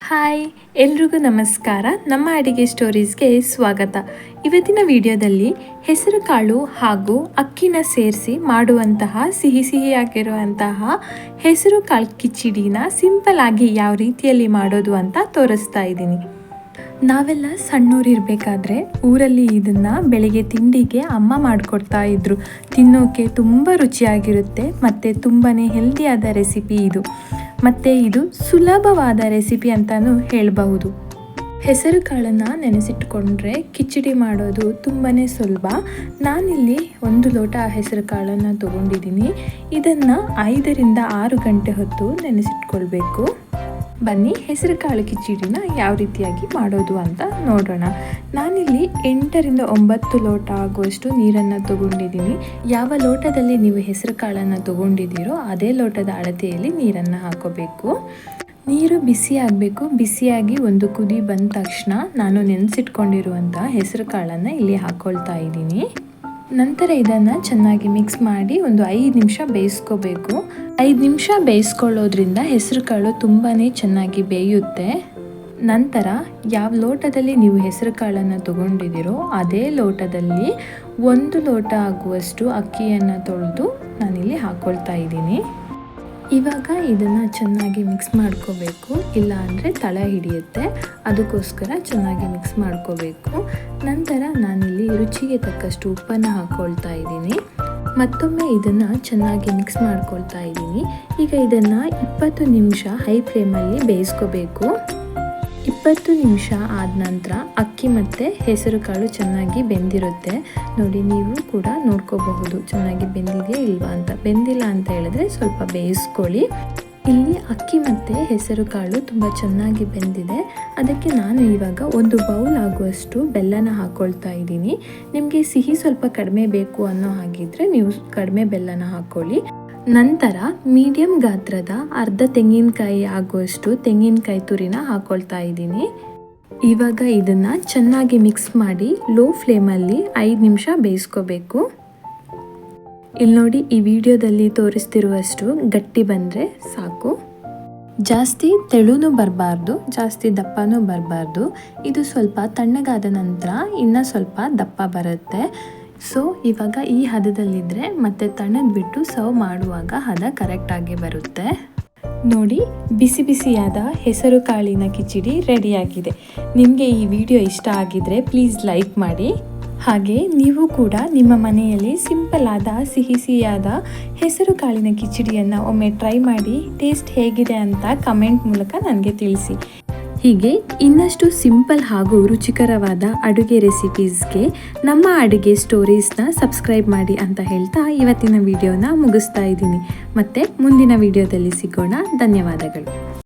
Hi ಎಲ್ರಿಗೂ ನಮಸ್ಕಾರ. ನಮ್ಮ ಅಡಿಗೆ ಸ್ಟೋರೀಸ್ಗೆ ಸ್ವಾಗತ. ಇವತ್ತಿನ ವಿಡಿಯೋದಲ್ಲಿ ಹೆಸರು ಕಾಳು ಹಾಗೂ ಅಕ್ಕಿನ ಸೇರಿಸಿ ಮಾಡುವಂತಹ ಸಿಹಿಯಾಗಿರುವಂತಹ ಹೆಸರು ಕಾಳು ಕಿಚಡಿನ ಸಿಂಪಲ್ ಆಗಿ ಯಾವ ರೀತಿಯಲ್ಲಿ ಮಾಡೋದು ಅಂತ ತೋರಿಸ್ತಾ ಇದ್ದೀನಿ. ನಾವೆಲ್ಲ ಸಣ್ಣೋರಿರಬೇಕಾದ್ರೆ ಊರಲ್ಲಿ ಇದನ್ನು ಬೆಳಗ್ಗೆ ತಿಂಡಿಗೆ ಅಮ್ಮ ಮಾಡಿಕೊಡ್ತಾ ಇದ್ರು. ತಿನ್ನೋಕೆ ತುಂಬ ರುಚಿಯಾಗಿರುತ್ತೆ ಮತ್ತು ತುಂಬಾ ಹೆಲ್ದಿಯಾದ ರೆಸಿಪಿ ಇದು. ಮತ್ತು ಇದು ಸುಲಭವಾದ ರೆಸಿಪಿ ಅಂತಲೂ ಹೇಳಬಹುದು. ಹೆಸರು ಕಾಳನ್ನು ನೆನೆಸಿಟ್ಕೊಂಡ್ರೆ ಕಿಚಡಿ ಮಾಡೋದು ತುಂಬಾ ಸುಲಭ. ನಾನಿಲ್ಲಿ 1 ಲೋಟ ಹೆಸರು ಕಾಳನ್ನು ತೊಗೊಂಡಿದ್ದೀನಿ. ಇದನ್ನು 5 ರಿಂದ 6 ಗಂಟೆ ಹೊತ್ತು ನೆನೆಸಿಟ್ಕೊಳ್ಬೇಕು. ಬನ್ನಿ ಹೆಸರು ಕಾಳು ಕಿಚಡಿನ ಯಾವ ರೀತಿಯಾಗಿ ಮಾಡೋದು ಅಂತ ನೋಡೋಣ. ನಾನಿಲ್ಲಿ 8 ರಿಂದ 9 ಲೋಟ ಆಗುವಷ್ಟು ನೀರನ್ನು ತಗೊಂಡಿದ್ದೀನಿ. ಯಾವ ಲೋಟದಲ್ಲಿ ನೀವು ಹೆಸರು ಕಾಳನ್ನು ತಗೊಂಡಿದ್ದೀರೋ ಅದೇ ಲೋಟದ ಅಳತೆಯಲ್ಲಿ ನೀರನ್ನು ಹಾಕೋಬೇಕು. ನೀರು ಬಿಸಿ ಆಗಬೇಕು. ಬಿಸಿಯಾಗಿ ಒಂದು ಕುದಿ ಬಂದ ತಕ್ಷಣ ನಾನು ನೆನೆಸಿಟ್ಕೊಂಡಿರುವಂಥ ಹೆಸರು ಕಾಳನ್ನು ಇಲ್ಲಿ ಹಾಕ್ಕೊಳ್ತಾ ಇದ್ದೀನಿ. ನಂತರ ಇದನ್ನು ಚೆನ್ನಾಗಿ ಮಿಕ್ಸ್ ಮಾಡಿ ಒಂದು 5 ನಿಮಿಷ ಬೇಯಿಸ್ಕೋಬೇಕು. 5 ನಿಮಿಷ ಬೇಯಿಸ್ಕೊಳ್ಳೋದ್ರಿಂದ ಹೆಸರು ಕಾಳು ತುಂಬಾ ಚೆನ್ನಾಗಿ ಬೇಯುತ್ತೆ. ನಂತರ ಯಾವ ಲೋಟದಲ್ಲಿ ನೀವು ಹೆಸರು ಕಾಳನ್ನು ತೊಗೊಂಡಿದ್ದೀರೋ ಅದೇ ಲೋಟದಲ್ಲಿ 1 ಲೋಟ ಆಗುವಷ್ಟು ಅಕ್ಕಿಯನ್ನು ತೊಳೆದು ನಾನಿಲ್ಲಿ ಹಾಕ್ಕೊಳ್ತಾ ಇದ್ದೀನಿ. ಇವಾಗ ಇದನ್ನು ಚೆನ್ನಾಗಿ ಮಿಕ್ಸ್ ಮಾಡ್ಕೋಬೇಕು, ಇಲ್ಲ ಅಂದರೆ ತಳ ಹಿಡಿಯುತ್ತೆ. ಅದಕ್ಕೋಸ್ಕರ ಚೆನ್ನಾಗಿ ಮಿಕ್ಸ್ ಮಾಡ್ಕೋಬೇಕು. ನಂತರ ನಾನಿಲ್ಲಿ ರುಚಿಗೆ ತಕ್ಕಷ್ಟು ಉಪ್ಪನ್ನು ಹಾಕ್ಕೊಳ್ತಾ ಇದ್ದೀನಿ. ಮತ್ತೊಮ್ಮೆ ಇದನ್ನು ಚೆನ್ನಾಗಿ ಮಿಕ್ಸ್ ಮಾಡ್ಕೊಳ್ತಾ ಇದ್ದೀನಿ. ಈಗ ಇದನ್ನು 20 ನಿಮಿಷ ಹೈ ಫ್ಲೇಮಲ್ಲಿ ಬೇಯಿಸ್ಕೋಬೇಕು. 20 ನಿಮಿಷ ಆದ ನಂತರ ಅಕ್ಕಿ ಮತ್ತು ಹೆಸರು ಕಾಳು ಚೆನ್ನಾಗಿ ಬೆಂದಿರುತ್ತೆ. ನೋಡಿ, ನೀವು ಕೂಡ ನೋಡ್ಕೋಬಹುದು ಚೆನ್ನಾಗಿ ಬೆಂದಿದೆಯಾ ಇಲ್ವಾ ಅಂತ. ಬೆಂದಿಲ್ಲ ಅಂತ ಹೇಳಿದ್ರೆ ಸ್ವಲ್ಪ ಬೇಯಿಸ್ಕೊಳ್ಳಿ. ಇಲ್ಲಿ ಅಕ್ಕಿ ಮತ್ತು ಹೆಸರು ಕಾಳು ತುಂಬ ಚೆನ್ನಾಗಿ ಬೆಂದಿದೆ. ಅದಕ್ಕೆ ನಾನು ಇವಾಗ 1 ಬೌಲ್ ಆಗುವಷ್ಟು ಬೆಲ್ಲನ ಹಾಕ್ಕೊಳ್ತಾ ಇದ್ದೀನಿ. ನಿಮಗೆ ಸಿಹಿ ಸ್ವಲ್ಪ ಕಡಿಮೆ ಬೇಕು ಅನ್ನೋ ಹಾಗಿದ್ರೆ ನೀವು ಕಡಿಮೆ ಬೆಲ್ಲನ ಹಾಕ್ಕೊಳ್ಳಿ. ನಂತರ ಮೀಡಿಯಂ ಗಾತ್ರದ ಅರ್ಧ ತೆಂಗಿನಕಾಯಿ ಆಗುವಷ್ಟು ತೆಂಗಿನಕಾಯಿ ತುರಿನ ಹಾಕ್ಕೊಳ್ತಾ ಇದ್ದೀನಿ. ಇವಾಗ ಇದನ್ನು ಚೆನ್ನಾಗಿ ಮಿಕ್ಸ್ ಮಾಡಿ ಲೋ ಫ್ಲೇಮಲ್ಲಿ 5 ನಿಮಿಷ ಬೇಯಿಸ್ಕೋಬೇಕು. ಇಲ್ಲಿ ನೋಡಿ, ಈ ವಿಡಿಯೋದಲ್ಲಿ ತೋರಿಸ್ತಿರುವಷ್ಟು ಗಟ್ಟಿ ಬಂದರೆ ಸಾಕು. ಜಾಸ್ತಿ ತೆಳುನೂ ಬರಬಾರ್ದು, ಜಾಸ್ತಿ ದಪ್ಪನೂ ಬರಬಾರ್ದು. ಇದು ಸ್ವಲ್ಪ ತಣ್ಣಗಾದ ನಂತರ ಇನ್ನೂ ಸ್ವಲ್ಪ ದಪ್ಪ ಬರುತ್ತೆ. ಸೊ ಇವಾಗ ಈ ಹದದಲ್ಲಿದ್ದರೆ ಮತ್ತೆ ತಣ್ಣದ್ಬಿಟ್ಟು ಸರ್ವ್ ಮಾಡುವಾಗ ಹದ ಕರೆಕ್ಟಾಗಿ ಬರುತ್ತೆ. ನೋಡಿ, ಬಿಸಿ ಬಿಸಿಯಾದ ಹೆಸರು ಕಾಳಿನ ಕಿಚಡಿ ರೆಡಿಯಾಗಿದೆ. ನಿಮಗೆ ಈ ವಿಡಿಯೋ ಇಷ್ಟ ಆಗಿದ್ರೆ ಪ್ಲೀಸ್ ಲೈಕ್ ಮಾಡಿ. ಹಾಗೆ ನೀವು ಕೂಡ ನಿಮ್ಮ ಮನೆಯಲ್ಲಿ ಸಿಂಪಲ್ ಆದ ಸಿಹಿಯಾದ ಹೆಸರು ಕಾಳಿನ ಕಿಚಡಿಯನ್ನು ಒಮ್ಮೆ ಟ್ರೈ ಮಾಡಿ ಟೇಸ್ಟ್ ಹೇಗಿದೆ ಅಂತ ಕಮೆಂಟ್ ಮೂಲಕ ನನಗೆ ತಿಳಿಸಿ. ಹೀಗೆ ಇನ್ನಷ್ಟು ಸಿಂಪಲ್ ಹಾಗೂ ರುಚಿಕರವಾದ ಅಡುಗೆ ರೆಸಿಪೀಸ್ಗೆ ನಮ್ಮ ಅಡುಗೆ ಸ್ಟೋರೀಸ್ನ ಸಬ್ಸ್ಕ್ರೈಬ್ ಮಾಡಿ ಅಂತ ಹೇಳ್ತಾ ಇವತ್ತಿನ ವಿಡಿಯೋನ ಮುಗಿಸ್ತಾ ಇದ್ದೀನಿ. ಮತ್ತೆ ಮುಂದಿನ ವಿಡಿಯೋದಲ್ಲಿ ಸಿಗೋಣ. ಧನ್ಯವಾದಗಳು.